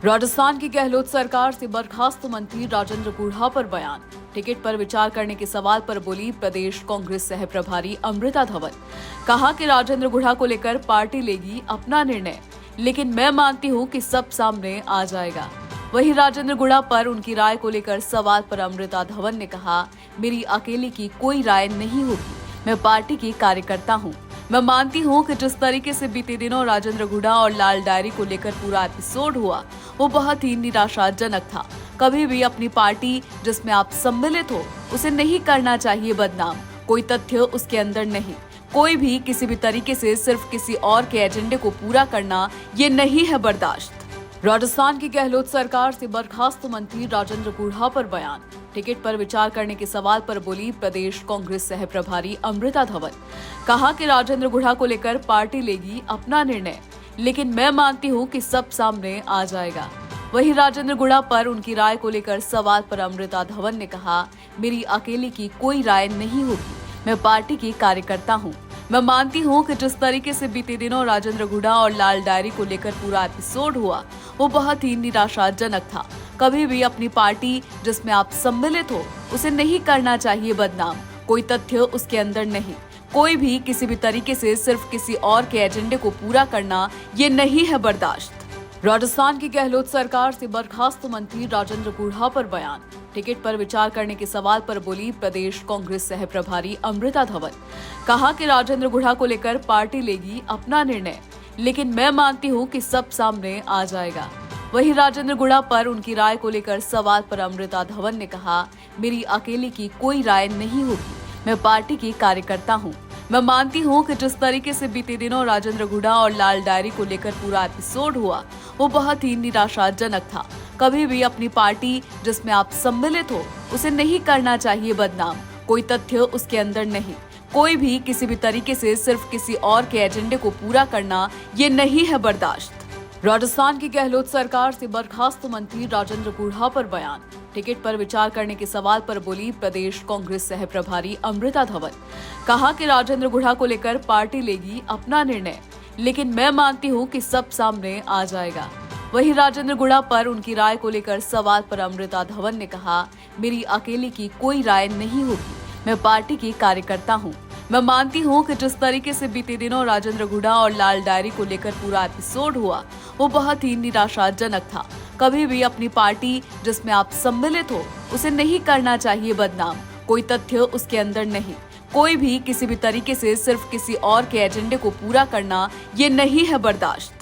राजस्थान की गहलोत सरकार से बर्खास्त मंत्री राजेंद्र गुढ़ा पर बयान। टिकट पर विचार करने के सवाल पर बोली प्रदेश कांग्रेस सह प्रभारी अमृता धवन। कहा कि राजेंद्र गुढ़ा को लेकर पार्टी लेगी अपना निर्णय, लेकिन मैं मानती हूं कि सब सामने आ जाएगा। वहीं राजेंद्र गुढ़ा पर उनकी राय को लेकर सवाल पर अमृता धवन ने कहा, मेरी अकेले की कोई राय नहीं होगी, मैं पार्टी की कार्यकर्ता हूं। मैं मानती हूं कि जिस तरीके से बीते दिनों राजेंद्र गुढ़ा और लाल डायरी को लेकर पूरा एपिसोड हुआ, वो बहुत ही निराशाजनक था। कभी भी अपनी पार्टी जिसमें आप सम्मिलित हो उसे नहीं करना चाहिए बदनाम। कोई तथ्य उसके अंदर नहीं। कोई भी किसी भी तरीके से सिर्फ किसी और के एजेंडे को पूरा करना, ये नहीं है बर्दाश्त। राजस्थान की गहलोत सरकार से बर्खास्त मंत्री राजेंद्र गुढ़ा पर बयान। टिकट पर विचार करने के सवाल पर बोली प्रदेश कांग्रेस सह प्रभारी अमृता धवन। कहा कि राजेंद्र गुढ़ा को लेकर पार्टी लेगी अपना निर्णय, लेकिन मैं मानती हूं कि सब सामने आ जाएगा। वहीं राजेंद्र गुढ़ा पर उनकी राय को लेकर सवाल पर अमृता धवन ने कहा, मेरी अकेले की कोई राय नहीं होगी, मैं पार्टी की कार्यकर्ता हूं। मैं मानती हूं कि जिस तरीके से बीते दिनों राजेंद्र गुढ़ा और लाल डायरी को लेकर पूरा एपिसोड हुआ, वो बहुत ही निराशाजनक था। कभी भी अपनी पार्टी जिसमें आप सम्मिलित हो उसे नहीं करना चाहिए बदनाम। कोई तथ्य उसके अंदर नहीं। कोई भी किसी भी तरीके से सिर्फ किसी और के एजेंडे को पूरा करना, ये नहीं है बर्दाश्त। राजस्थान की गहलोत सरकार से बर्खास्त मंत्री राजेंद्र गुढ़ा पर बयान। टिकट पर विचार करने के सवाल पर बोली प्रदेश कांग्रेस सह प्रभारी अमृता धवन। कहा कि राजेंद्र गुढ़ा को लेकर पार्टी लेगी अपना निर्णय, लेकिन मैं मानती हूं कि सब सामने आ जाएगा। वहीं राजेंद्र गुढ़ा पर उनकी राय को लेकर सवाल पर अमृता धवन ने कहा, मेरी अकेले की कोई राय नहीं होगी, मैं पार्टी की कार्यकर्ता हूं। मैं मानती हूं कि जिस तरीके से बीते दिनों राजेंद्र गुढ़ा और लाल डायरी को लेकर पूरा एपिसोड हुआ, वो बहुत ही निराशाजनक था। कभी भी अपनी पार्टी जिसमें आप सम्मिलित हो उसे नहीं करना चाहिए बदनाम। कोई तथ्य उसके अंदर नहीं। कोई भी किसी भी तरीके से सिर्फ किसी और के एजेंडे को पूरा करना, ये नहीं है बर्दाश्त। राजस्थान की गहलोत सरकार से बर्खास्त मंत्री राजेंद्र गुढ़ा पर बयान। टिकट पर विचार करने के सवाल पर बोली प्रदेश कांग्रेस सह प्रभारी अमृता धवन। कहा कि राजेंद्र गुढ़ा को लेकर पार्टी लेगी अपना निर्णय, लेकिन मैं मानती हूं कि सब सामने आ जाएगा। वहीं राजेंद्र गुढ़ा पर उनकी राय को लेकर सवाल पर अमृता धवन ने कहा, मेरी अकेले की कोई राय नहीं होगी, मैं पार्टी की कार्यकर्ता हूं। मैं मानती हूं कि जिस तरीके से बीते दिनों राजेंद्र गुढ़ा और लाल डायरी को लेकर पूरा एपिसोड हुआ, वो बहुत ही निराशाजनक था। कभी भी अपनी पार्टी जिसमें आप सम्मिलित हो उसे नहीं करना चाहिए बदनाम। कोई तथ्य उसके अंदर नहीं। कोई भी किसी भी तरीके से सिर्फ किसी और के एजेंडे को पूरा करना, ये नहीं है बर्दाश्त।